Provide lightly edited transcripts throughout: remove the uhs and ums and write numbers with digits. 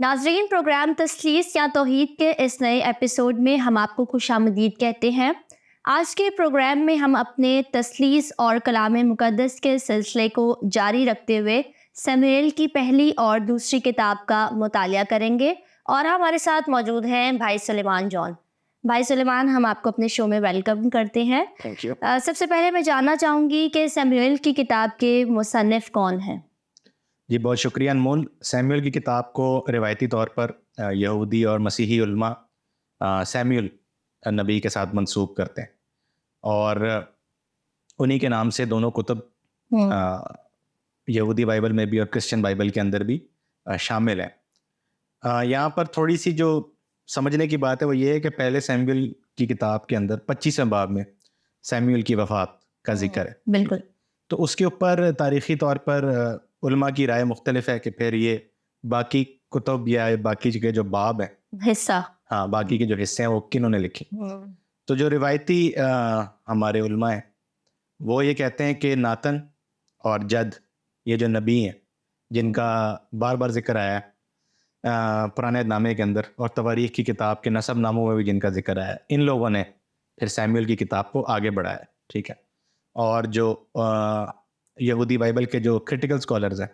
ناظرین، پروگرام تثلیث یا توحید کے اس نئے ایپیسوڈ میں ہم آپ کو خوش آمدید کہتے ہیں۔ آج کے پروگرام میں ہم اپنے تثلیث اور کلام مقدس کے سلسلے کو جاری رکھتے ہوئے سموئیل کی پہلی اور دوسری کتاب کا مطالعہ کریں گے، اور ہمارے ساتھ موجود ہیں بھائی سلیمان جان۔ بھائی سلیمان، ہم آپ کو اپنے شو میں ویلکم کرتے ہیں۔ Thank you. سب سے پہلے میں جاننا چاہوں گی کہ سموئیل کی کتاب کے مصنف کون ہیں؟ جی بہت شکریہ انمول۔ سیموئیل کی کتاب کو روایتی طور پر یہودی اور مسیحی علماء سیموئیل نبی کے ساتھ منسوب کرتے ہیں، اور انہی کے نام سے دونوں کتب یہودی بائبل میں بھی اور کرسچن بائبل کے اندر بھی شامل ہیں۔ یہاں پر تھوڑی سی جو سمجھنے کی بات ہے وہ یہ ہے کہ پہلے سیموئیل کی کتاب کے اندر 25ویں باب میں سیموئیل کی وفات کا ذکر ہے۔ بالکل۔ تو اس کے اوپر تاریخی طور پر علماء کی رائے مختلف ہے کہ پھر یہ باقی کتب یا باقی کے جو باب ہیں، حصہ، باقی کے جو حصے ہیں وہ کنہوں نے لکھے۔ تو جو روایتی ہمارے علماء ہیں وہ یہ کہتے ہیں کہ ناتن اور جد، یہ جو نبی ہیں جن کا بار بار ذکر آیا ہے پرانے نامے کے اندر، اور تواریخ کی کتاب کے نسب ناموں میں بھی جن کا ذکر آیا ہے، ان لوگوں نے پھر سیموئیل کی کتاب کو آگے بڑھایا، ٹھیک ہے۔ اور جو یہودی بائبل کے جو کرٹیکل اسکالرز ہیں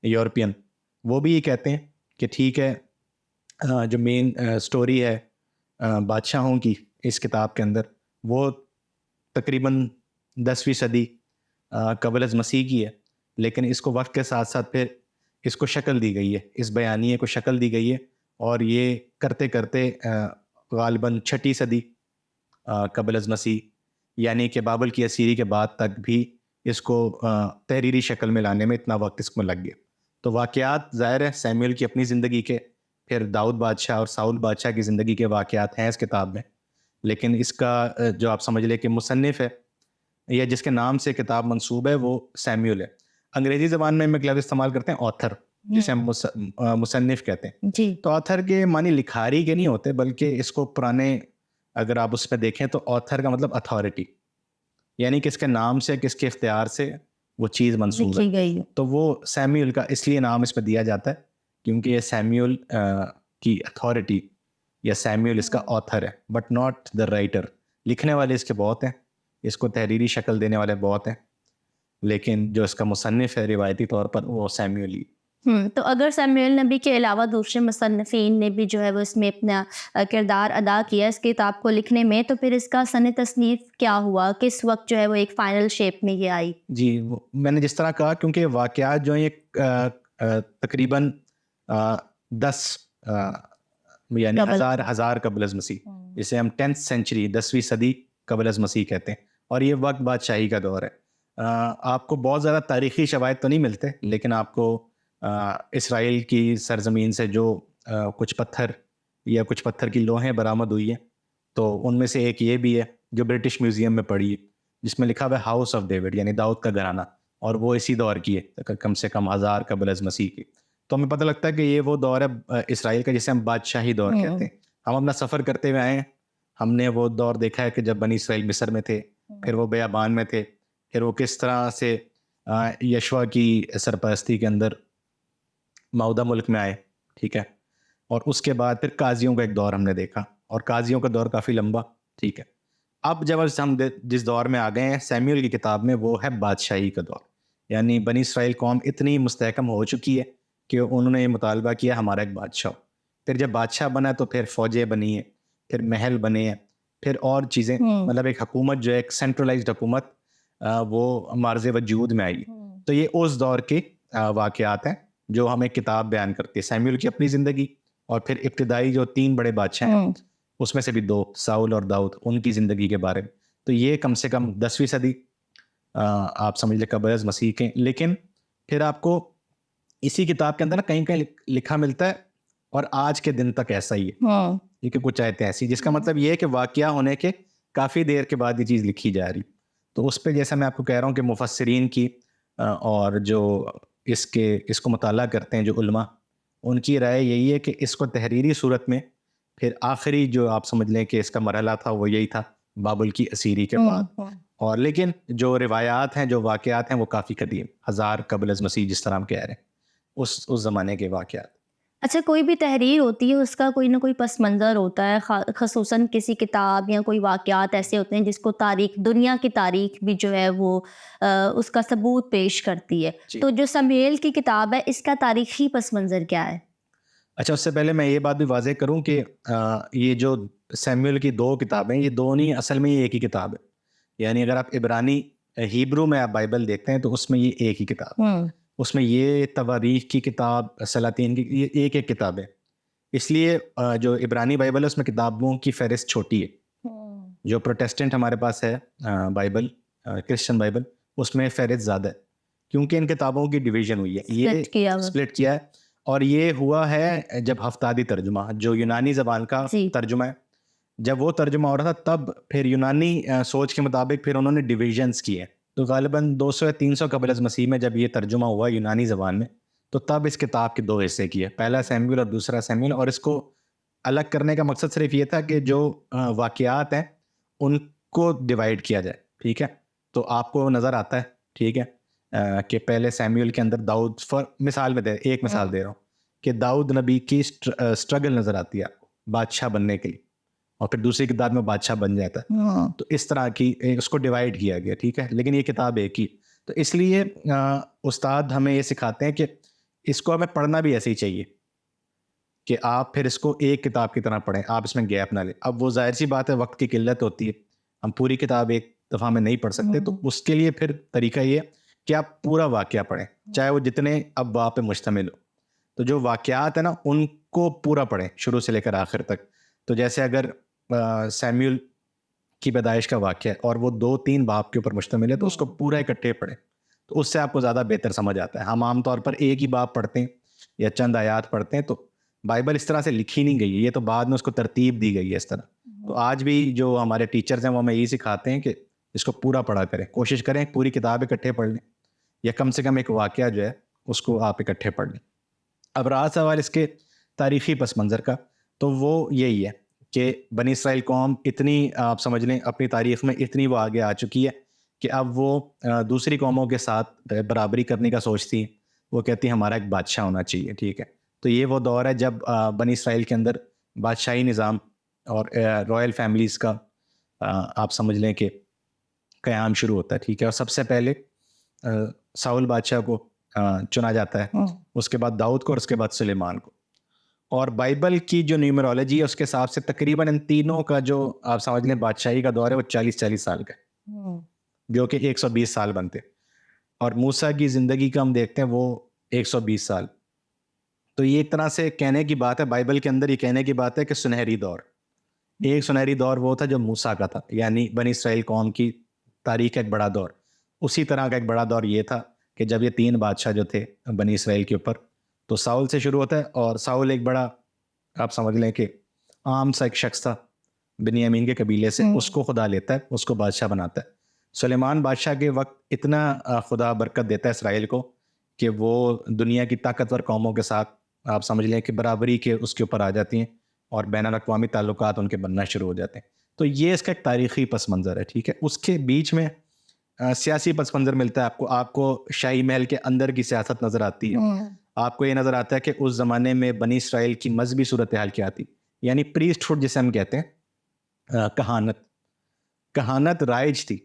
یورپین، وہ بھی یہ کہتے ہیں کہ ٹھیک ہے، جو مین سٹوری ہے بادشاہوں کی اس کتاب کے اندر وہ تقریباً 10ویں صدی قبل از مسیح کی ہے، لیکن اس کو وقت کے ساتھ ساتھ پھر اس کو شکل دی گئی ہے، اس بیانیے کو شکل دی گئی ہے، اور یہ کرتے کرتے غالباً 6 صدی قبل از مسیح، یعنی کہ بابل کی اسیری کے بعد تک بھی اس کو تحریری شکل میں لانے میں اتنا وقت اس کو لگ گیا۔ تو واقعات ظاہر ہے سیموئیل کی اپنی زندگی کے، پھر داؤد بادشاہ اور ساؤل بادشاہ کی زندگی کے واقعات ہیں اس کتاب میں، لیکن اس کا جو آپ سمجھ لیں کہ مصنف ہے یا جس کے نام سے کتاب منسوب ہے وہ سیموئیل ہے۔ انگریزی زبان میں ایک لفظ استعمال کرتے ہیں آتھر، جسے ہم مصنف کہتے ہیں۔ جی۔ تو آتھر کے معنی لکھاری کے نہیں ہوتے، بلکہ اس کو پرانے اگر آپ اس پہ دیکھیں تو آتھر کا مطلب اتھارٹی، یعنی کس کے نام سے، کس کے اختیار سے وہ چیز منسوب ہے گئی۔ تو وہ سیموئیل کا اس لیے نام اس پہ دیا جاتا ہے کیونکہ یہ سیموئیل کی اتھارٹی یا سیموئیل اس کا آتھر ہے، بٹ ناٹ دا رائٹر۔ لکھنے والے اس کے بہت ہیں، اس کو تحریری شکل دینے والے بہت ہیں، لیکن جو اس کا مصنف ہے روایتی طور پر وہ سیموئیل ہی۔ تو اگر سیموئیل نبی کے علاوہ دوسرے مصنفین نے بھی جو ہے وہ اس میں اپنا کردار ادا کیا اس کتاب کو لکھنے میں، تو پھر اس کا سن تصنیف کیا ہوا؟ کس وقت جو ہے وہ ایک فائنل شیپ میں یہ آئی؟ جی، میں نے جس طرح کہا، کیونکہ واقعات جو ہیں تقریباً 10 یعنی ہزار قبل از مسیح، جسے ہم 10th سینچری 10ویں صدی قبل از مسیح کہتے ہیں، اور یہ وقت بادشاہی کا دور ہے۔ آپ کو بہت زیادہ تاریخی شواہد تو نہیں ملتے، لیکن آپ کو اسرائیل کی سرزمین سے جو کچھ پتھر یا کچھ پتھر کی لوہیں برآمد ہوئی ہیں، تو ان میں سے ایک یہ بھی ہے جو برٹش میوزیم میں پڑی ہے، جس میں لکھا ہوا ہے ہاؤس آف ڈیوڈ، یعنی داؤد کا گھرانہ، اور وہ اسی دور کی ہے، کم سے کم 1000 قبل از مسیح کی۔ تو ہمیں پتہ لگتا ہے کہ یہ وہ دور ہے اسرائیل کا جسے ہم بادشاہی دور کہتے ہیں۔ ہم اپنا سفر کرتے ہوئے آئے ہیں، ہم نے وہ دور دیکھا ہے کہ جب بنی اسرائیل مصر میں تھے، پھر وہ بیابان میں تھے، پھر وہ کس طرح سے یشوع کی سرپرستی کے اندر معاہدہ ملک میں آئے، ٹھیک ہے، اور اس کے بعد پھر قاضیوں کا ایک دور ہم نے دیکھا، اور قاضیوں کا دور کافی لمبا، ٹھیک ہے۔ اب جب ہم جس دور میں آ گئے ہیں سیموئیل کی کتاب میں، وہ ہے بادشاہی کا دور، یعنی بنی اسرائیل قوم اتنی مستحکم ہو چکی ہے کہ انہوں نے یہ مطالبہ کیا ہمارا ایک بادشاہ ہو۔ پھر جب بادشاہ بنا تو پھر فوجیں بنی ہیں، پھر محل بنے ہیں، پھر اور چیزیں، مطلب ایک حکومت جو ہے ایک سینٹرلائزڈ حکومت وہ مارز وجود میں آئی۔ تو یہ اس دور کے واقعات ہیں جو ہمیں کتاب بیان کرتی ہے، سیموئیل کی اپنی زندگی، اور پھر ابتدائی جو 3 بڑے بادشاہ ہیں اس میں سے بھی 2، ساؤل اور داؤد، ان کی زندگی کے بارے میں۔ تو یہ کم سے کم 10ویں صدی آپ سمجھ لیں قبل از مسیح کے۔ لیکن پھر آپ کو اسی کتاب کے اندر نا کہیں کہیں لکھا ملتا ہے اور آج کے دن تک ایسا ہی ہے، کیونکہ کچھ آیتیں ایسی، جس کا مطلب یہ ہے کہ واقعہ ہونے کے کافی دیر کے بعد یہ چیز لکھی جا رہی۔ تو اس پہ جیسا میں آپ کو کہہ رہا ہوں کہ مفسرین کی اور جو اس کو مطالعہ کرتے ہیں جو علماء، ان کی رائے یہی ہے کہ اس کو تحریری صورت میں پھر آخری جو آپ سمجھ لیں کہ اس کا مرحلہ تھا وہ یہی تھا بابل کی اسیری کے بعد۔ اور لیکن جو روایات ہیں، جو واقعات ہیں، وہ کافی قدیم، 1000 قبل از مسیح جس طرح ہم کہہ رہے ہیں، اس زمانے کے واقعات۔ اچھا، کوئی بھی تحریر ہوتی ہے اس کا کوئی نہ کوئی پس منظر ہوتا ہے، خصوصاً کسی کتاب یا کوئی واقعات ایسے ہوتے ہیں جس کو تاریخ، دنیا کی تاریخ بھی جو ہے وہ اس کا ثبوت پیش کرتی ہے. جی تو جو سمیل کی کتاب ہے اس کا تاریخی پس منظر کیا ہے؟ اچھا، اس سے پہلے میں یہ بات بھی واضح کروں کہ یہ جو سیموئل کی دو کتابیں، یہ دونوں اصل میں یہ ایک ہی کتاب ہے. یعنی اگر آپ عبرانی ہیبرو میں آپ بائبل دیکھتے ہیں تو اس میں یہ ایک ہی کتاب، اس میں یہ تواریخ کی کتاب، سلاطین کی، یہ ایک ایک کتاب ہے. اس لیے جو عبرانی بائبل ہے اس میں کتابوں کی فہرست چھوٹی ہے. جو پروٹیسٹنٹ ہمارے پاس ہے بائبل، کرسچن بائبل، اس میں فہرست زیادہ ہے کیونکہ ان کتابوں کی ڈویژن ہوئی ہے، یہ سپلٹ کیا ہے. اور یہ ہوا ہے جب ہفتادی ترجمہ، جو یونانی زبان کا ترجمہ ہے، جب وہ ترجمہ ہو رہا تھا تب پھر یونانی سوچ کے مطابق پھر انہوں نے ڈویژنس کیے. تو غالباً 200 یا 300 قبل از مسیح میں جب یہ ترجمہ ہوا یونانی زبان میں تو تب اس کتاب کے دو حصے کیے، پہلا سیموئل اور دوسرا سیموئل. اور اس کو الگ کرنے کا مقصد صرف یہ تھا کہ جو واقعات ہیں ان کو ڈیوائیڈ کیا جائے. ٹھیک ہے، تو آپ کو نظر آتا ہے، ٹھیک ہے، کہ پہلے سیموئل کے اندر داؤد، مثال میں ایک مثال دے رہا ہوں کہ داؤد نبی کی اسٹرگل نظر آتی ہے آپ کو بادشاہ بننے کے لیے، اور پھر دوسری کتاب میں بادشاہ بن جاتا ہے. تو اس طرح کی اس کو ڈیوائیڈ کیا گیا. ٹھیک ہے، لیکن یہ کتاب ایک ہی. تو اس لیے استاد ہمیں یہ سکھاتے ہیں کہ اس کو ہمیں پڑھنا بھی ایسے ہی چاہیے کہ آپ پھر اس کو ایک کتاب کی طرح پڑھیں، آپ اس میں گیپ نہ لیں. اب وہ ظاہر سی بات ہے، وقت کی قلت ہوتی ہے، ہم پوری کتاب ایک دفعہ میں نہیں پڑھ سکتے. تو اس کے لیے پھر طریقہ یہ کہ آپ پورا واقعہ پڑھیں، چاہے وہ جتنے ابواب پہ مشتمل ہو. تو جو واقعات ہیں نا ان کو پورا پڑھیں شروع سے لے کر آخر تک. تو جیسے اگر سیموئل کی پیدائش کا واقعہ ہے اور وہ 2-3 باب کے اوپر مشتمل ہے تو اس کو پورا اکٹھے پڑھیں، تو اس سے آپ کو زیادہ بہتر سمجھ آتا ہے. ہم عام طور پر ایک ہی باب پڑھتے ہیں یا چند آیات پڑھتے ہیں. تو بائبل اس طرح سے لکھی نہیں گئی ہے، یہ تو بعد میں اس کو ترتیب دی گئی ہے اس طرح. تو آج بھی جو ہمارے ٹیچرز ہیں وہ ہمیں یہی سکھاتے ہیں کہ اس کو پورا پڑھا کریں، کوشش کریں پوری کتاب اکٹھے پڑھ لیں، یا کم سے کم ایک واقعہ جو ہے اس کو آپ اکٹھے پڑھ لیں. اب رہا سوال اس کے تاریخی پس منظر کا، تو وہ یہی ہے کہ بنی اسرائیل قوم اتنی، آپ سمجھ لیں اپنی تاریخ میں اتنی وہ آگے آ چکی ہے کہ اب وہ دوسری قوموں کے ساتھ برابری کرنے کا سوچتی ہیں. وہ کہتی ہیں ہمارا ایک بادشاہ ہونا چاہیے. ٹھیک ہے، تو یہ وہ دور ہے جب بنی اسرائیل کے اندر بادشاہی نظام اور رائل فیملیز کا آپ سمجھ لیں کہ قیام شروع ہوتا ہے. ٹھیک ہے، اور سب سے پہلے ساؤل بادشاہ کو چنا جاتا ہے، اس کے بعد داؤد کو، اور اس کے بعد سلیمان کو. اور بائبل کی جو نیومرولوجی ہے اس کے حساب سے تقریباً ان تینوں کا جو آپ سمجھ لیں بادشاہی کا دور ہے وہ 40 سال کا ہے، جو کہ 120 سال بنتے. اور موسیٰ کی زندگی کا ہم دیکھتے ہیں وہ 120 سال. تو یہ ایک طرح سے کہنے کی بات ہے، بائبل کے اندر یہ کہنے کی بات ہے کہ سنہری دور، ایک سنہری دور وہ تھا جو موسیٰ کا تھا، یعنی بنی اسرائیل قوم کی تاریخ کا ایک بڑا دور. اسی طرح کا ایک بڑا دور یہ تھا کہ جب یہ 3 بادشاہ جو تھے بنی اسرائیل کے اوپر، تو ساؤل سے شروع ہوتا ہے. اور ساؤل ایک بڑا آپ سمجھ لیں کہ عام سا ایک شخص تھا بنیامین کے قبیلے سے، اس کو خدا لیتا ہے، اس کو بادشاہ بناتا ہے. سلیمان بادشاہ کے وقت اتنا خدا برکت دیتا ہے اسرائیل کو کہ وہ دنیا کی طاقتور قوموں کے ساتھ آپ سمجھ لیں کہ برابری کے اس کے اوپر آ جاتی ہیں اور بین الاقوامی تعلقات ان کے بننا شروع ہو جاتے ہیں. تو یہ اس کا ایک تاریخی پس منظر ہے. ٹھیک ہے، اس کے بیچ میں سیاسی پس منظر ملتا ہے آپ کو شاہی محل کے اندر کی سیاست نظر آتی ہے. آپ کو یہ نظر آتا ہے کہ اس زمانے میں بنی اسرائیل کی مذہبی صورتحال کیا تھی، یعنی پریسٹ ہوڈ جسے ہم کہتے ہیں، کہانت رائج تھی.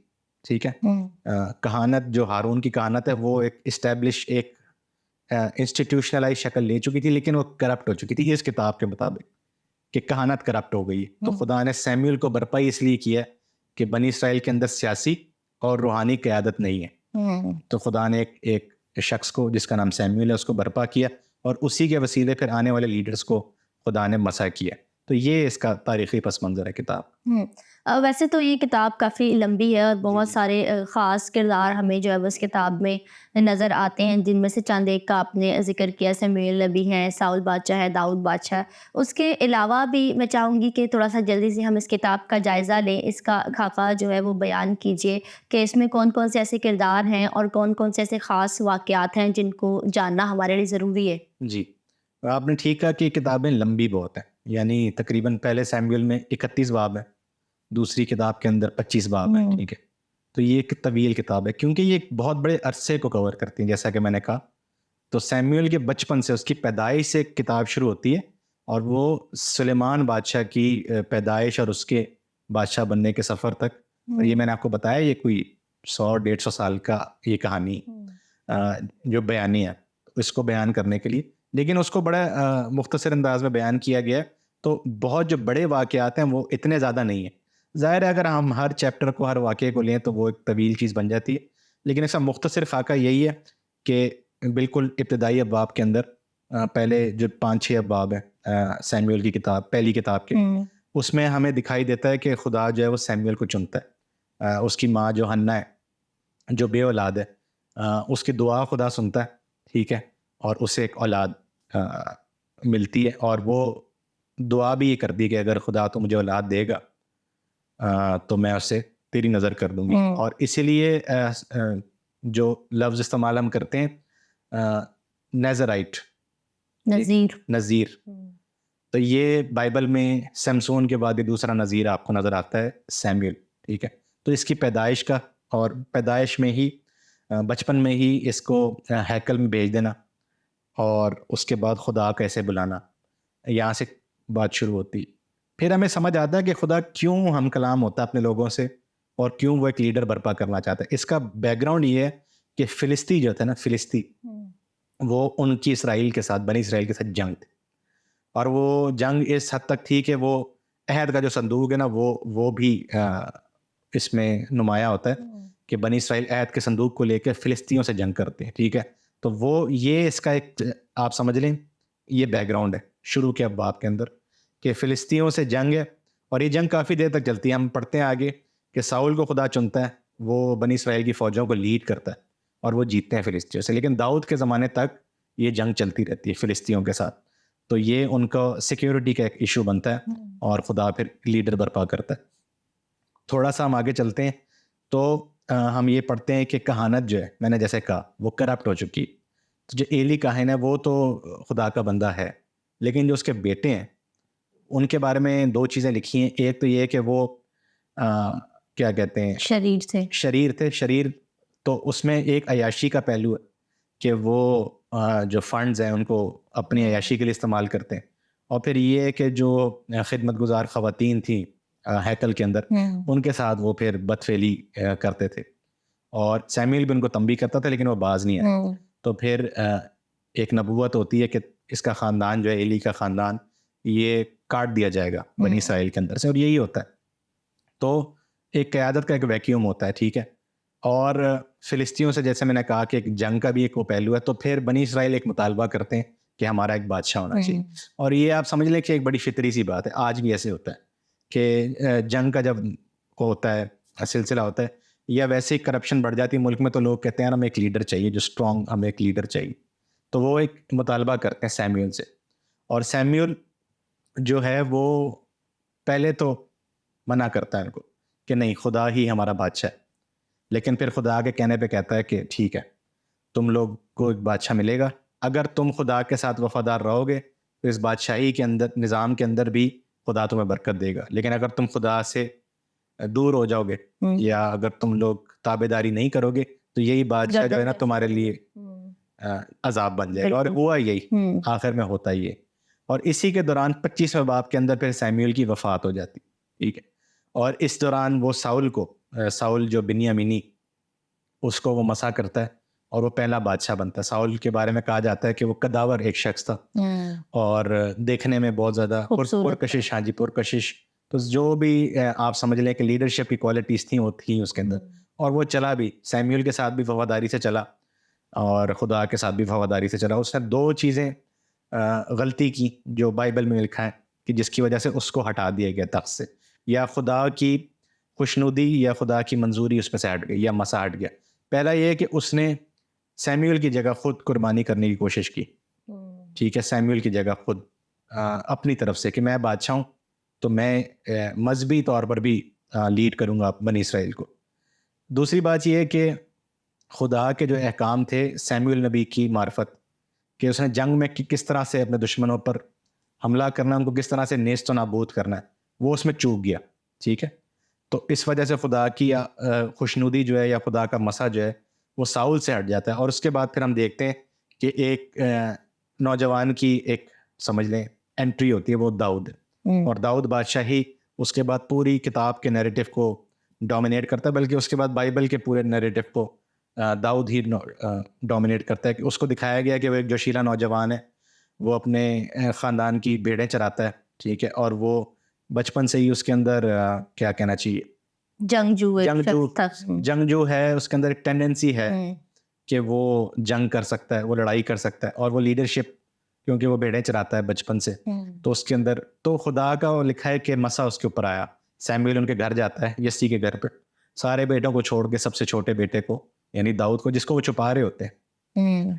ٹھیک ہے، کہانت جو ہارون کی کہانت ہے وہ ایک اسٹیبلش، ایک انسٹیٹیوشنلائز شکل لے چکی تھی، لیکن وہ کرپٹ ہو چکی تھی اس کتاب کے مطابق کہ کہانت کرپٹ ہو گئی. تو خدا نے سیموئل کو برپا اس لیے کیا کہ بنی اسرائیل کے اندر سیاسی اور روحانی قیادت نہیں ہے. تو خدا نے ایک شخص کو جس کا نام سیموئل ہے اس کو برپا کیا، اور اسی کے وسیلے پھر آنے والے لیڈرز کو خدا نے مسح کیا. تو یہ اس کا تاریخی پس منظر ہے کتاب. ویسے تو یہ کتاب کافی لمبی ہے اور بہت سارے خاص کردار ہمیں جو ہے اس کتاب میں نظر آتے ہیں، جن میں سے چند ایک کا آپ نے ذکر کیا، سمیل نبی ہیں، ساؤل بادشاہ ہے، داؤد بادشاہ. اس کے علاوہ بھی میں چاہوں گی کہ تھوڑا سا جلدی سے ہم اس کتاب کا جائزہ لیں، اس کا خاکہ جو ہے وہ بیان کیجیے کہ اس میں کون کون سے ایسے کردار ہیں اور کون کون سے ایسے خاص واقعات ہیں جن کو جاننا ہمارے لیے ضروری ہے. جی، آپ نے ٹھیک کہا کہ کتابیں لمبی بہت ہیں، یعنی تقریباً پہلے سیموئل میں 31 باب ہیں، دوسری کتاب کے اندر 25 باب ہیں. ٹھیک ہے، تو یہ ایک طویل کتاب ہے کیونکہ یہ ایک بہت بڑے عرصے کو کور کرتی ہیں. جیسا کہ میں نے کہا تو سیموئل کے بچپن سے، اس کی پیدائش سے کتاب شروع ہوتی ہے، اور وہ سلیمان بادشاہ کی پیدائش اور اس کے بادشاہ بننے کے سفر تک. اور یہ میں نے آپ کو بتایا یہ کوئی 100-150 سال کا یہ کہانی جو بیانی ہے اس کو بیان کرنے کے لیے، لیکن اس کو بڑا مختصر انداز میں بیان کیا گیا ہے. تو بہت جو بڑے واقعات ہیں وہ اتنے زیادہ نہیں ہیں. ظاہر ہے اگر ہم ہر چیپٹر کو، ہر واقعے کو لیں تو وہ ایک طویل چیز بن جاتی ہے، لیکن ایسا مختصر خاکہ یہی ہے کہ بالکل ابتدائی ابواب کے اندر پہلے جو 5-6 ابواب ہیں سیموئل کی کتاب، پہلی کتاب کے، اس میں ہمیں دکھائی دیتا ہے کہ خدا جو ہے وہ سیموئل کو چنتا ہے. اس کی ماں جو حنا ہے، جو بے اولاد ہے، اس کی دعا خدا سنتا ہے، ٹھیک ہے، اور اسے ایک اولاد ملتی ہے، اور وہ دعا بھی یہ کرتی ہے کہ اگر خدا تو مجھے اولاد دے گا تو میں اسے تیری نظر کر دوں گی. اور اسی لیے جو لفظ استعمال ہم کرتے ہیں نیزرائٹ، نذیر، تو یہ بائبل میں سمسون کے بعد یہ دوسرا نذیر آپ کو نظر آتا ہے، سیموئل، ٹھیک ہے. تو اس کی پیدائش کا، اور پیدائش میں ہی بچپن میں ہی اس کو ہیکل میں بھیج دینا، اور اس کے بعد خدا کا ایسے بلانا، یہاں سے بات شروع ہوتی. پھر ہمیں سمجھ آتا ہے کہ خدا کیوں ہم کلام ہوتا ہے اپنے لوگوں سے، اور کیوں وہ ایک لیڈر برپا کرنا چاہتا ہے. اس کا بیک گراؤنڈ یہ ہے کہ فلسطی جو تھا نا، فلسطی، وہ ان کی اسرائیل کے ساتھ، بنی اسرائیل کے ساتھ جنگ تھی، اور وہ جنگ اس حد تک تھی کہ وہ عہد کا جو صندوق ہے نا وہ بھی اس میں نمایاں ہوتا ہے کہ بنی اسرائیل عہد کے صندوق کو لے کے فلسطینیوں سے جنگ کرتے ہیں، ٹھیک ہے. تو وہ یہ اس کا ایک آپ سمجھ لیں یہ بیک گراؤنڈ ہے شروع کے ابواب کے اندر کہ فلسطینیوں سے جنگ ہے، اور یہ جنگ کافی دیر تک چلتی ہے. ہم پڑھتے ہیں آگے کہ ساؤل کو خدا چنتا ہے، وہ بنی اسرائیل کی فوجوں کو لیڈ کرتا ہے، اور وہ جیتتے ہیں فلسطینیوں سے. لیکن داؤد کے زمانے تک یہ جنگ چلتی رہتی ہے فلسطینیوں کے ساتھ. تو یہ ان کا سیکیورٹی کا ایک ایشو بنتا ہے، اور خدا پھر لیڈر برپا کرتا ہے. تھوڑا سا ہم آگے چلتے ہیں تو ہم یہ پڑھتے ہیں کہ کہانت جو ہے، میں نے جیسے کہا، وہ کرپٹ ہو چکی. تو جو ایلی کاہن ہے وہ تو خدا کا بندہ ہے، لیکن جو اس کے بیٹے ہیں ان کے بارے میں 2 چیزیں لکھی ہیں. ایک تو یہ کہ وہ کیا کہتے ہیں، شریر تھے. شریر تو اس میں ایک عیاشی کا پہلو ہے کہ وہ جو فنڈز ہیں ان کو اپنی عیاشی کے لیے استعمال کرتے ہیں. اور پھر یہ ہے کہ جو خدمت گزار خواتین تھیں ہیکل کے اندر، ان کے ساتھ وہ پھر بدفعلی کرتے تھے. اور سیموئل بھی ان کو تنبیہ کرتا تھا لیکن وہ باز نہیں آئے. تو پھر ایک نبوت ہوتی ہے کہ اس کا خاندان جو ہے، ایلی کا خاندان، یہ کاٹ دیا جائے گا بنی اسرائیل کے اندر سے، اور یہی ہوتا ہے. تو ایک قیادت کا ایک ویکیوم ہوتا ہے، ٹھیک ہے. اور فلسطینیوں سے جیسے میں نے کہا کہ ایک جنگ کا بھی ایک وہ پہلو ہے. تو پھر بنی اسرائیل ایک مطالبہ کرتے ہیں کہ ہمارا ایک بادشاہ ہونا چاہیے. اور یہ آپ سمجھ لیں کہ ایک بڑی فطری سی بات ہے، آج بھی ایسے ہوتا ہے کہ جنگ کا جب ہوتا ہے، سلسلہ ہوتا ہے، یا ویسے ہی کرپشن بڑھ جاتی ہے ملک میں، تو لوگ کہتے ہیں ہمیں ایک لیڈر چاہیے جو اسٹرانگ، ہمیں ایک لیڈر چاہیے. تو وہ ایک مطالبہ کرتے ہیں سیموئل سے. اور سیموئل جو ہے وہ پہلے تو منع کرتا ہے ان کو کہ نہیں، خدا ہی ہمارا بادشاہ ہے. لیکن پھر خدا کے کہنے پہ کہتا ہے کہ ٹھیک ہے، تم لوگ کو ایک بادشاہ ملے گا، اگر تم خدا کے ساتھ وفادار رہو گے تو اس بادشاہی کے اندر، نظام کے اندر بھی خدا تمہیں برکت دے گا. لیکن اگر تم خدا سے دور ہو جاؤ گے، یا اگر تم لوگ تابع داری نہیں کرو گے، تو یہی بادشاہ جو ہے نا تمہارے لیے عذاب بن جائے گا. اور ہوا یہی، آخر میں ہوتا ہی ہے. اور اسی کے دوران 25ویں باب کے اندر پھر سیموئل کی وفات ہو جاتی، ٹھیک ہے. اور اس دوران وہ ساؤل جو بنیامینی، اس کو وہ مسا کرتا ہے اور وہ پہلا بادشاہ بنتا ہے. ساؤل کے بارے میں کہا جاتا ہے کہ وہ قداور ایک شخص تھا، اور دیکھنے میں بہت زیادہ پرکشش. ہاں جی، پرکشش. تو جو بھی آپ سمجھ لیں کہ لیڈرشپ کی کوالٹیز تھیں وہ تھیں اس کے اندر. اور وہ چلا بھی، سیموئل کے ساتھ بھی وفاداری سے چلا، اور خدا کے ساتھ بھی وفاداری سے چلا. اس نے 2 چیزیں غلطی کی جو بائبل میں لکھا ہے کہ جس کی وجہ سے اس کو ہٹا دیا گیا تخت سے، یا خدا کی خوشنودی یا خدا کی منظوری اس پہ سے ہٹ گئی، یا مسا ہٹ گیا. پہلا یہ ہے کہ اس نے سیموئل کی جگہ خود قربانی کرنے کی کوشش کی، ٹھیک ہے. سیموئل کی جگہ خود اپنی طرف سے کہ میں بادشاہ ہوں تو میں مذہبی طور پر بھی لیڈ کروں گا بنی اسرائیل کو. دوسری بات یہ ہے کہ خدا کے جو احکام تھے سیموئل نبی کی معرفت، کہ اس نے جنگ میں کس طرح سے اپنے دشمنوں پر حملہ کرنا، ان کو کس طرح سے نیست و نابود کرنا ہے، وہ اس میں چوک گیا، ٹھیک ہے. تو اس وجہ سے خدا کی خوشنودی جو ہے یا خدا کا مسا جو ہے وہ ساؤل سے ہٹ جاتا ہے. اور اس کے بعد پھر ہم دیکھتے ہیں کہ ایک نوجوان کی ایک سمجھ لیں انٹری ہوتی ہے، وہ داؤد ہے، اور داؤد بادشاہ ہی اس کے بعد پوری کتاب کے نیریٹو کو ڈومینیٹ کرتا ہے، بلکہ اس کے بعد بائبل کے پورے نیریٹو کو داؤد ہی ڈومینیٹ کرتا ہے. کہ اس کو دکھایا گیا کہ وہ ایک جوشیلا نوجوان ہے، وہ اپنے خاندان کی بھیڑیں چراتا ہے، ٹھیک ہے، اور وہ بچپن سے ہی اس کے اندر کیا کہنا چاہیے، جنگجو ہے، اس کے اندر ایک ٹینڈنسی ہے کہ وہ جنگ کر سکتا ہے، وہ لڑائی کر سکتا ہے، اور وہ لیڈرشپ، کیونکہ وہ بھیڑیں چراتا ہے بچپن سے، تو اس کے اندر تو خدا کا وہ لکھا ہے کہ مسا اس کے اوپر آیا. سیموئیل ان کے گھر جاتا ہے، یسی کے گھر پہ، سارے بیٹوں کو چھوڑ کے سب سے چھوٹے بیٹے کو یعنی داؤد کو، جس کو وہ چھپا رہے ہوتے ہیں،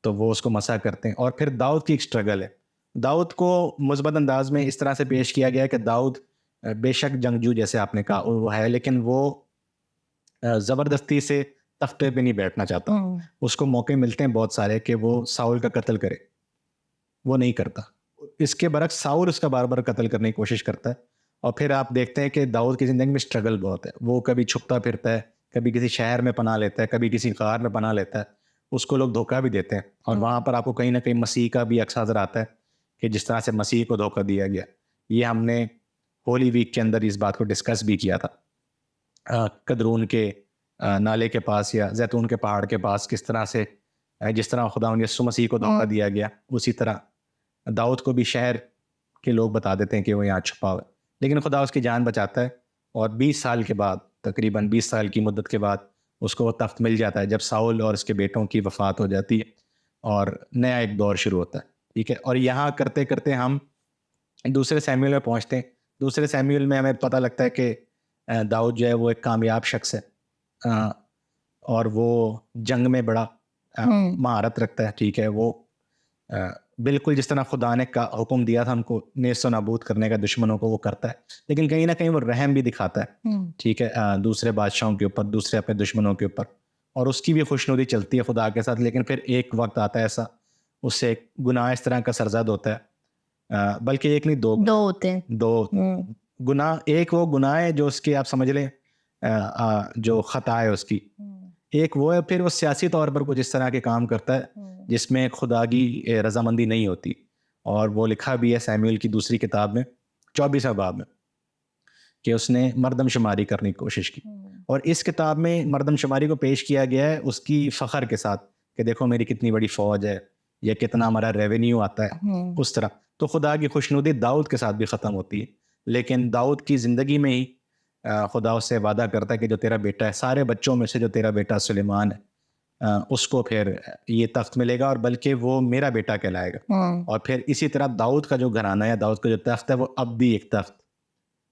تو وہ اس کو مسا کرتے ہیں. اور پھر داؤد کی ایک اسٹرگل ہے. داؤد کو مثبت انداز میں اس طرح سے پیش کیا گیا ہے کہ داؤد بے شک جنگجو جیسے آپ نے کہا وہ ہے، لیکن وہ زبردستی سے تختے پہ نہیں بیٹھنا چاہتا. اس کو موقع ملتے ہیں بہت سارے کہ وہ ساؤل کا قتل کرے، وہ نہیں کرتا. اس کے برعکس ساؤل اس کا بار بار قتل کرنے کی کوشش کرتا ہے. اور پھر آپ دیکھتے ہیں کہ داؤد کی زندگی میں اسٹرگل بہت ہے. وہ کبھی چھپتا پھرتا ہے، کبھی کسی شہر میں پناہ لیتا ہے، کبھی کسی غار میں پناہ لیتا ہے. اس کو لوگ دھوکہ بھی دیتے ہیں، اور وہاں پر آپ کو کہیں نہ کہیں مسیح کا بھی عکس نظر آتا ہے کہ جس طرح سے مسیح کو دھوکہ دیا گیا. یہ ہم نے ہولی ویک کے اندر اس بات کو ڈسکس بھی کیا تھا. قدرون کے نالے کے پاس یا زیتون کے پہاڑ کے پاس کس طرح سے جس طرح خدا یسوع مسیح کو دھوکہ دیا گیا، اسی طرح داؤد کو بھی شہر کے لوگ بتا دیتے ہیں کہ وہ یہاں چھپا ہوا ہے، لیکن خدا اس کی جان بچاتا ہے. اور 20 سال کے بعد، تقریباً 20 سال کی مدت کے بعد اس کو وہ تخت مل جاتا ہے، جب ساؤل اور اس کے بیٹوں کی وفات ہو جاتی ہے اور نیا ایک دور شروع ہوتا ہے. ٹھیک ہے، اور یہاں کرتے کرتے ہم دوسرے سیموئیل میں پہنچتے ہیں. دوسرے سیموئیل میں ہمیں پتہ لگتا ہے کہ داؤد جو ہے وہ ایک کامیاب شخص ہے، اور وہ جنگ میں بڑا مہارت رکھتا ہے. ٹھیک ہے، وہ بالکل جس طرح خدا نے کا حکم دیا تھا ہم کو نیست و نابود کرنے کا دشمنوں کو، وہ کرتا ہے، لیکن کہیں نہ کہیں وہ رحم بھی دکھاتا ہے. ٹھیک ہے، دوسرے بادشاہوں کے اوپر، دوسرے اپنے دشمنوں کے اوپر، اور اس کی بھی خوشنودی چلتی ہے خدا کے ساتھ. لیکن پھر ایک وقت آتا ہے ایسا، اس سے ایک گناہ اس طرح کا سرزد ہوتا ہے، بلکہ ایک نہیں دو ہوتے ہیں، دو گناہ. ایک وہ گناہ ہے جو اس کی آپ سمجھ لیں جو خطا ہے اس کی، ایک وہ ہے پھر وہ سیاسی طور پر کچھ اس طرح کے کام کرتا ہے جس میں خدا کی رضامندی نہیں ہوتی. اور وہ لکھا بھی ہے سیموئیل کی دوسری کتاب میں 24 باب میں کہ اس نے مردم شماری کرنے کی کوشش کی. اور اس کتاب میں مردم شماری کو پیش کیا گیا ہے اس کی فخر کے ساتھ کہ دیکھو میری کتنی بڑی فوج ہے، یا کتنا ہمارا ریونیو آتا ہے، اس طرح. تو خدا کی خوشنودی داؤد کے ساتھ بھی ختم ہوتی ہے، لیکن داؤد کی زندگی میں ہی خدا اس سے وعدہ کرتا ہے کہ جو تیرا بیٹا ہے، سارے بچوں میں سے جو تیرا بیٹا سلیمان ہے، اس کو پھر یہ تخت ملے گا، اور بلکہ وہ میرا بیٹا کہلائے گا. اور پھر اسی طرح داؤد کا جو گھرانہ ہے، داؤد کا جو تخت ہے، وہ ابدی ایک تخت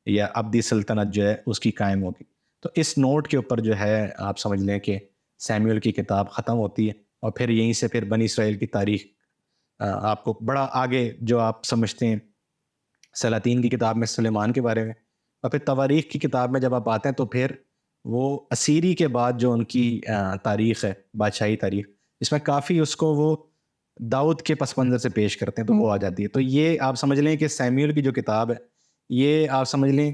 یا ابدی سلطنت جو ہے اس کی قائم ہوگی. تو اس نوٹ کے اوپر جو ہے آپ سمجھ لیں کہ سیموئیل کی کتاب ختم ہوتی ہے. اور پھر یہیں سے پھر بنی اسرائیل کی تاریخ آپ کو بڑا آگے جو آپ سمجھتے ہیں سلاطین کی کتاب میں سلیمان کے بارے میں، اور پھر تواریخ کی کتاب میں جب آپ آتے ہیں تو پھر وہ اسیری کے بعد جو ان کی تاریخ ہے، بادشاہی تاریخ، اس میں کافی اس کو وہ داؤد کے پس منظر سے پیش کرتے ہیں، تو وہ آ جاتی ہے. تو یہ آپ سمجھ لیں کہ سیموئیل کی جو کتاب ہے، یہ آپ سمجھ لیں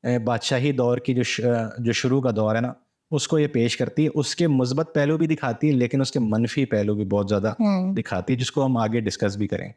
بادشاہی دور کی جو شروع کا دور ہے نا، اس کو یہ پیش کرتی ہے. اس کے مثبت پہلو بھی دکھاتی ہے، لیکن اس کے منفی پہلو بھی بہت زیادہ دکھاتی ہے، جس کو ہم آگے ڈسکس بھی کریں.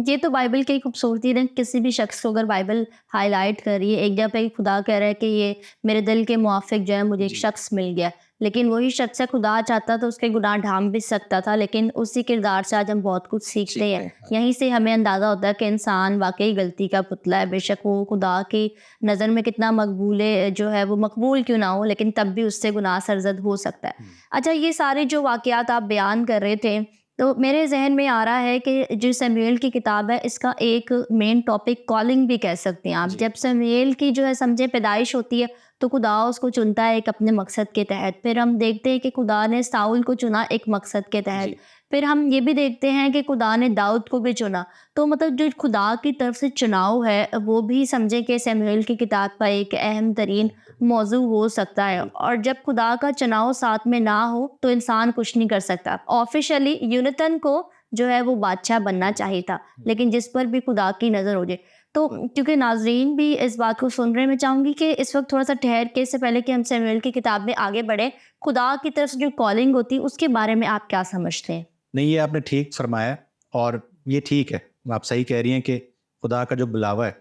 یہ تو بائبل کی خوبصورتی ہے. کسی بھی شخص کو اگر بائبل ہائی لائٹ کر رہی ہے، ایک جگہ پہ خدا کہہ رہا ہے کہ یہ میرے دل کے موافق جو ہے مجھے ایک شخص مل گیا، لیکن وہی شخص خدا چاہتا تو اس کے گناہ ڈھانپ بھی سکتا تھا. لیکن اسی کردار سے آج ہم بہت کچھ سیکھتے ہیں. یہیں سے ہمیں اندازہ ہوتا ہے کہ انسان واقعی غلطی کا پتلا ہے. بے شک وہ خدا کی نظر میں کتنا مقبول جو ہے، وہ مقبول کیوں نہ ہو، لیکن تب بھی اس سے گناہ سرزد ہو سکتا ہے. اچھا، یہ سارے جو واقعات آپ بیان کر رہے تھے، تو میرے ذہن میں آ رہا ہے کہ جو سیموئیل کی کتاب ہے، اس کا ایک مین ٹاپک کالنگ بھی کہہ سکتے ہیں آپ. جب سیموئیل کی جو ہے سمجھے پیدائش ہوتی ہے تو خدا اس کو چنتا ہے ایک اپنے مقصد کے تحت. پھر ہم دیکھتے ہیں کہ خدا نے ساؤل کو چنا ایک مقصد کے تحت. پھر ہم یہ بھی دیکھتے ہیں کہ خدا نے داؤد کو بھی چنا. تو مطلب جو خدا کی طرف سے چناؤ ہے، وہ بھی سمجھے کہ سیموئیل کی کتاب کا ایک اہم ترین موضوع ہو سکتا ہے. اور جب خدا کا چناؤ ساتھ میں نہ ہو تو انسان کچھ نہیں کر سکتا. آفیشلی یونتن کو جو ہے وہ بادشاہ بننا چاہیے تھا، لیکن جس پر بھی خدا کی نظر ہو جائے. تو کیونکہ ناظرین بھی اس بات کو سن رہے ہیں، میں چاہوں گی کہ اس وقت تھوڑا سا ٹھہر کے، اس سے پہلے کہ ہم سیموئیل کی کتاب میں آگے بڑھیں، خدا کی طرف سے جو کالنگ ہوتی ہے اس کے بارے میں آپ کیا سمجھتے ہیں؟ نہیں یہ آپ نے ٹھیک فرمایا اور یہ ٹھیک ہے, آپ صحیح کہہ رہی ہیں کہ خدا کا جو بلاوا ہے,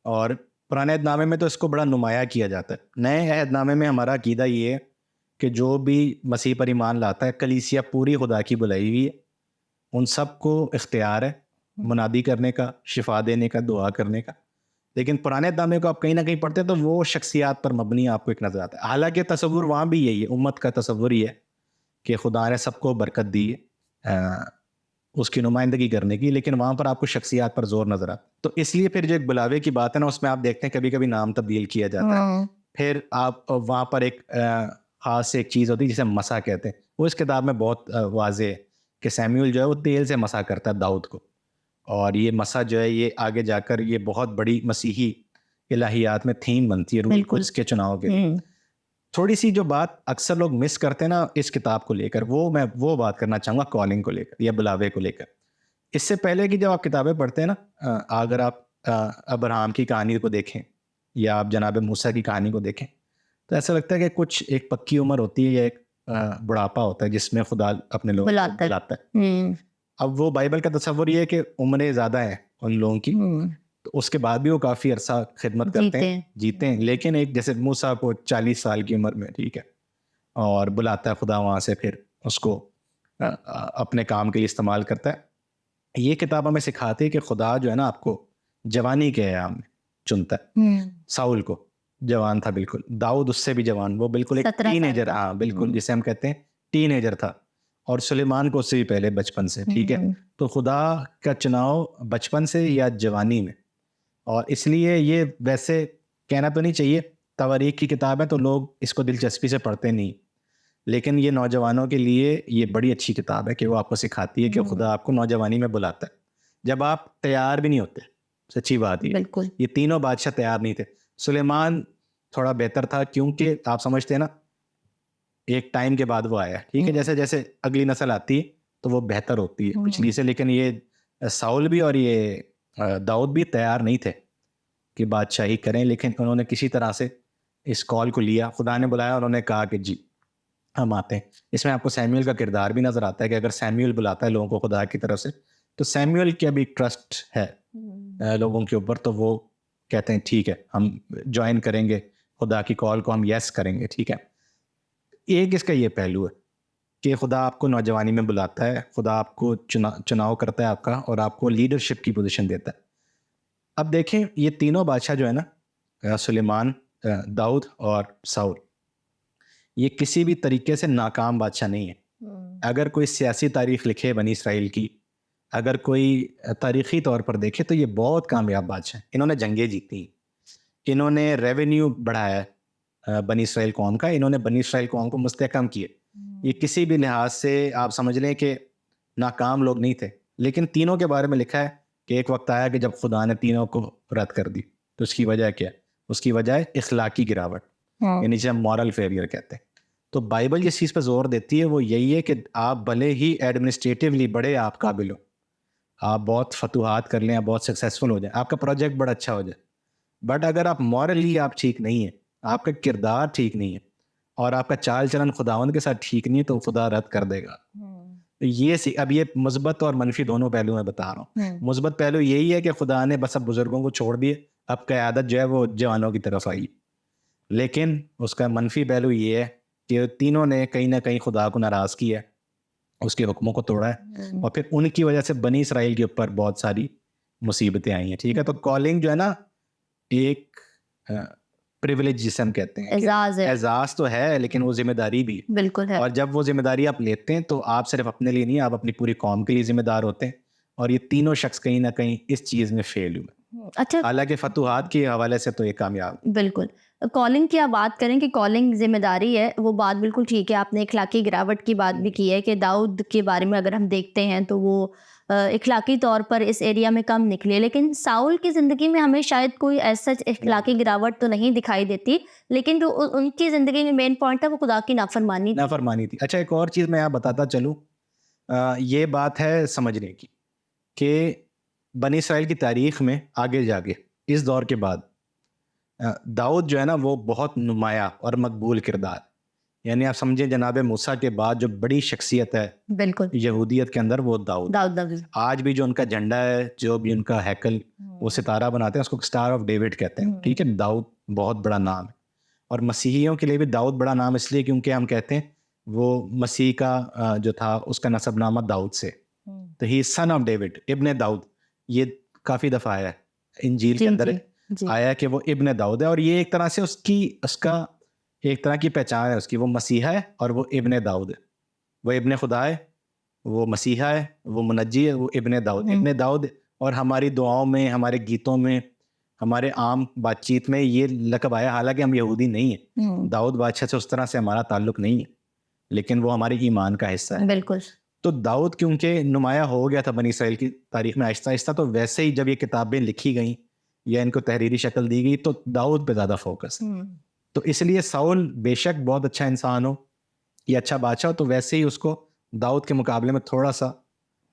اور پرانے عہد نامے میں تو اس کو بڑا نمایاں کیا جاتا ہے. نئے عہد نامے میں ہمارا عقیدہ یہ ہے کہ جو بھی مسیح پر ایمان لاتا ہے, کلیسیا پوری خدا کی بلائی ہوئی ہے, ان سب کو اختیار ہے منادی کرنے کا, شفا دینے کا, دعا کرنے کا. لیکن پرانے عہد نامے کو آپ کہیں نہ کہیں پڑھتے ہیں تو وہ شخصیات پر مبنی آپ کو ایک نظر آتا ہے. حالانکہ تصور وہاں بھی یہی ہے, امت کا تصور یہ ہے کہ خدا نے سب کو برکت دی ہے اس کی نمائندگی کرنے کی, لیکن وہاں پر آپ کو شخصیات پر زور نظر آتا. تو اس لیے پھر جو ایک بلاوے کی بات ہے نا, اس میں آپ دیکھتے ہیں کبھی کبھی نام تبدیل کیا جاتا ہے. پھر آپ وہاں پر ایک خاص ایک چیز ہوتی ہے جسے مسا کہتے ہیں. وہ اس کتاب میں بہت واضح ہے کہ سیمیول جو ہے وہ تیل سے مسا کرتا ہے داؤد کو, اور یہ مسا جو ہے یہ آگے جا کر یہ بہت بڑی مسیحی الہیات میں تھیم بنتی ہے روح القدس کے چناؤ کے. تھوڑی سی جو بات اکثر لوگ مس کرتے ہیں نا اس کتاب کو لے کر, میں وہ بات کرنا چاہوں گا کالنگ کو لے کر یا بلاوے کو لے کر. اس سے پہلے کہ جب آپ کتابیں پڑھتے ہیں نا, اگر آپ ابراہم کی کہانی کو دیکھیں یا آپ جناب موسیٰ کی کہانی کو دیکھیں تو ایسا لگتا ہے کہ کچھ ایک پکی عمر ہوتی ہے یا ایک بڑھاپا ہوتا ہے جس میں خدا اپنے لوگوں کو بلاتا ہے. اب وہ بائبل کا تصور یہ ہے کہ عمریں زیادہ ہیں ان لوگوں کی, تو اس کے بعد بھی وہ کافی عرصہ خدمت کرتے ہیں, جیتے ہیں. لیکن ایک جیسے موسیٰ کو 40 سال کی عمر میں, ٹھیک ہے, اور بلاتا ہے خدا وہاں سے, پھر اس کو اپنے کام کے لیے استعمال کرتا ہے. یہ کتاب ہمیں سکھاتی ہے کہ خدا جو ہے نا آپ کو جوانی کے ایام میں چنتا ہے. ساؤل کو جوان تھا بالکل, داؤد اس سے بھی جوان, وہ بالکل ایک ٹین ایجر, ہاں بالکل جسے ہم کہتے ہیں ٹین ایجر تھا, اور سلیمان کو اس سے بھی پہلے بچپن سے, ٹھیک ہے. تو خدا کا چناؤ بچپن سے یا جوانی میں, اور اس لیے یہ ویسے کہنا تو نہیں چاہیے تواریخ کی کتاب ہے تو لوگ اس کو دلچسپی سے پڑھتے نہیں, لیکن یہ نوجوانوں کے لیے یہ بڑی اچھی کتاب ہے کہ وہ آپ کو سکھاتی ہے کہ خدا آپ کو نوجوانی میں بلاتا ہے جب آپ تیار بھی نہیں ہوتے. سچی بات ہے, یہ تینوں بادشاہ تیار نہیں تھے. سلیمان تھوڑا بہتر تھا کیونکہ آپ سمجھتے ہیں نا ایک ٹائم کے بعد وہ آیا, ٹھیک ہے, جیسے جیسے اگلی نسل آتی ہے تو وہ بہتر ہوتی ہے پچھلی سے. لیکن یہ ساؤل بھی اور یہ داؤد بھی تیار نہیں تھے کہ بادشاہی کریں, لیکن انہوں نے کسی طرح سے اس کال کو لیا, خدا نے بلایا, انہوں نے کہا کہ جی ہم آتے ہیں. اس میں آپ کو سیمیول کا کردار بھی نظر آتا ہے کہ اگر سیمیول بلاتا ہے لوگوں کو خدا کی طرف سے تو سیمیول کی ابھی ٹرسٹ ہے لوگوں کے اوپر, تو وہ کہتے ہیں ٹھیک ہے ہم جوائن کریں گے خدا کی کال کو, ہم یس کریں گے, ٹھیک ہے. ایک اس کا یہ پہلو ہے کہ خدا آپ کو نوجوانی میں بلاتا ہے, خدا آپ کو چناؤ کرتا ہے آپ کا, اور آپ کو لیڈرشپ کی پوزیشن دیتا ہے. اب دیکھیں یہ تینوں بادشاہ جو ہے نا, سلیمان, داؤد اور ساؤل, یہ کسی بھی طریقے سے ناکام بادشاہ نہیں ہے. اگر کوئی سیاسی تاریخ لکھے بنی اسرائیل کی, اگر کوئی تاریخی طور پر دیکھے تو یہ بہت کامیاب بادشاہ ہیں. انہوں نے جنگیں جیتی, انہوں نے ریونیو بڑھایا بنی اسرائیل قوم کا, انہوں نے بنی اسرائیل قوم کو مستحکم کیے. یہ کسی بھی لحاظ سے آپ سمجھ لیں کہ ناکام لوگ نہیں تھے. لیکن تینوں کے بارے میں لکھا ہے کہ ایک وقت آیا کہ جب خدا نے تینوں کو رد کر دی, تو اس کی وجہ کیا ہے؟ اس کی وجہ ہے اخلاقی گراوٹ, یعنی جسے ہم مورل فیلئر کہتے ہیں. تو بائبل جس چیز پہ زور دیتی ہے وہ یہی ہے کہ آپ بھلے ہی ایڈمنسٹریٹیولی بڑے آپ قابل ہو, آپ بہت فتوحات کر لیں, آپ بہت سکسیزفل ہو جائیں, آپ کا پروجیکٹ بڑا اچھا ہو جائے, بٹ اگر آپ مورلی آپ ٹھیک نہیں ہیں, آپ کا کردار ٹھیک نہیں ہے, اور آپ کا چال چلن خداوند کے ساتھ ٹھیک نہیں ہے, تو خدا رد کر دے گا. یہ اب یہ مثبت اور منفی دونوں پہلو میں بتا رہا ہوں. مثبت پہلو یہی ہے کہ خدا نے بس اب بزرگوں کو چھوڑ دیے, اب قیادت جو ہے وہ جوانوں کی طرف آئی. لیکن اس کا منفی پہلو یہ ہے کہ تینوں نے کہیں نہ کہیں خدا کو ناراض کیا, اس کے حکموں کو توڑا ہے, اور پھر ان کی وجہ سے بنی اسرائیل کے اوپر بہت ساری مصیبتیں آئی ہیں. ٹھیک ہے, تو کالنگ جو ہے نا ایک پریویلیج جسے ہم کہتے ہیں, اعزاز تو ہے لیکن وہ ذمہ داری بھی بالکل ہے. اور جب وہ ذمہ داری آپ لیتے ہیں تو آپ صرف اپنے لیے نہیں, آپ اپنی پوری قوم کے لیے ذمہ دار ہوتے ہیں. اور یہ تینوں شخص کہیں نہ کہیں اس چیز میں فیل ہوئے. اچھا, حالانکہ فتوحات کے حوالے سے تو یہ کامیاب. بالکل. کالنگ کی آپ بات کریں کہ کالنگ ذمہ داری ہے, وہ بات بالکل ٹھیک ہے. آپ نے اخلاقی گراوٹ کی بات بھی کی ہے کہ داؤد کے بارے میں اگر ہم دیکھتے ہیں تو وہ اخلاقی طور پر اس ایریا میں کم نکلے, لیکن ساؤل کی زندگی میں ہمیں شاید کوئی ایسا اخلاقی گراوٹ تو نہیں دکھائی دیتی, لیکن جو ان کی زندگی میں مین پوائنٹ تھا وہ خدا کی نافرمانی تھی. اچھا, ایک اور چیز میں آپ بتاتا چلوں, یہ بات ہے سمجھنے کی کہ بنی اسرائیل کی تاریخ میں آگے جا کے اس دور کے بعد داؤد جو ہے نا وہ بہت نمایاں اور مقبول کردار, یعنی آپ سمجھیں جناب موسیٰ کے بعد جو بڑی شخصیت ہے بالکل یہودیت کے اندر وہ داؤد. داؤد نبی. آج بھی جو ان کا جھنڈا ہے, جو بھی ان کا ہیکل, وہ ستارہ بناتے ہیں, اس کو اسٹار آف ڈیوڈ کہتے ہیں. ٹھیک ہے, داؤد بہت بڑا نام ہے. اور مسیحیوں کے لیے بھی داؤد بڑا نام اس لیے کیونکہ ہم کہتے ہیں وہ مسیح کا جو تھا اس کا نسب نامہ داؤد سے, تو ہی سن آف ڈیوڈ, ابن داؤد. یہ کافی دفعہ آیا ہے انجیل کے اندر آیا کہ وہ ابن داؤد ہے, اور یہ ایک طرح سے اس کا ایک طرح کی پہچان ہے اس کی, وہ مسیحا ہے اور وہ ابن داؤد ہے. وہ ابن خدا ہے, وہ مسیحا ہے, وہ منجی ہے, وہ ابن داؤد. ابن داؤد, اور ہماری دعاؤں میں, ہمارے گیتوں میں, ہمارے عام بات چیت میں یہ لقب آیا, حالانکہ ہم یہودی نہیں ہیں. داؤد بادشاہ سے اس طرح سے ہمارا تعلق نہیں ہے, لیکن وہ ہمارے ایمان کا حصہ ہے. بالکل. تو داؤد کیونکہ نمایاں ہو گیا تھا بنی اسرائیل کی تاریخ میں آہستہ آہستہ, تو ویسے ہی جب یہ کتابیں لکھی گئیں یا ان کو تحریری شکل دی گئی تو داؤد پہ زیادہ فوکس. تو اس لیے ساؤل بے شک بہت اچھا انسان ہو یا اچھا بادشاہ ہو, تو ویسے ہی اس کو داؤد کے مقابلے میں تھوڑا سا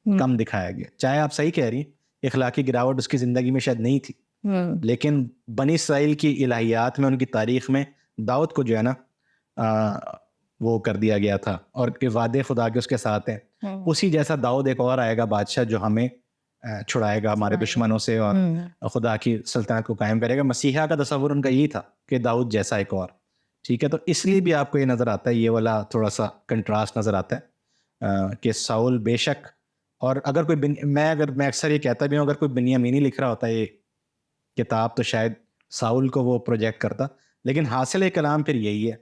کم دکھایا گیا. چاہے آپ صحیح کہہ رہی ہیں, اخلاقی گراوٹ اس کی زندگی میں شاید نہیں تھی, لیکن بنی اسرائیل کی الہیات میں, ان کی تاریخ میں داؤد کو جو ہے نا وہ کر دیا گیا تھا, اور کہ وعدے خدا کے اس کے ساتھ ہیں. اسی جیسا داؤد ایک اور آئے گا بادشاہ جو ہمیں چھڑائے گا ہمارے دشمنوں سے اور خدا کی سلطنت کو قائم کرے گا. مسیحا کا تصور ان کا یہی تھا کہ داؤد جیسا ایک اور. ٹھیک ہے, تو اس لیے بھی آپ کو یہ نظر آتا ہے, یہ والا تھوڑا سا کنٹراسٹ نظر آتا ہے کہ ساؤل بے شک, اور اگر کوئی میں اکثر یہ کہتا بھی ہوں, اگر کوئی بنیامینی لکھ رہا ہوتا ہے یہ کتاب تو شاید ساؤل کو وہ پروجیکٹ کرتا, لیکن حاصل کلام پھر یہی ہے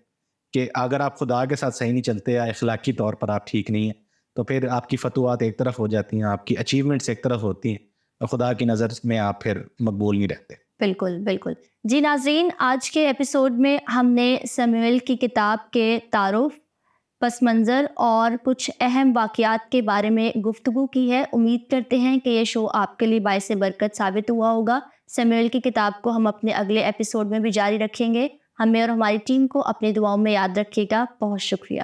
کہ اگر آپ خدا کے ساتھ صحیح نہیں چلتے یا اخلاقی طور پر آپ ٹھیک نہیں ہیں, تو پھر آپ کی فتوحات ایک طرف ہو جاتی ہیں, آپ کی اچیومنٹس ایک طرف ہوتی ہیں, اور خدا کی نظر میں آپ پھر مقبول نہیں رہتے. بالکل بالکل. جی ناظرین, آج کے ایپیسوڈ میں ہم نے سموئیل کی کتاب کے تعارف, پس منظر اور کچھ اہم واقعات کے بارے میں گفتگو کی ہے. امید کرتے ہیں کہ یہ شو آپ کے لیے باعث برکت ثابت ہوا ہوگا. سموئیل کی کتاب کو ہم اپنے اگلے ایپیسوڈ میں بھی جاری رکھیں گے. ہمیں اور ہماری ٹیم کو اپنی دعاؤں میں یاد رکھیے گا. بہت شکریہ.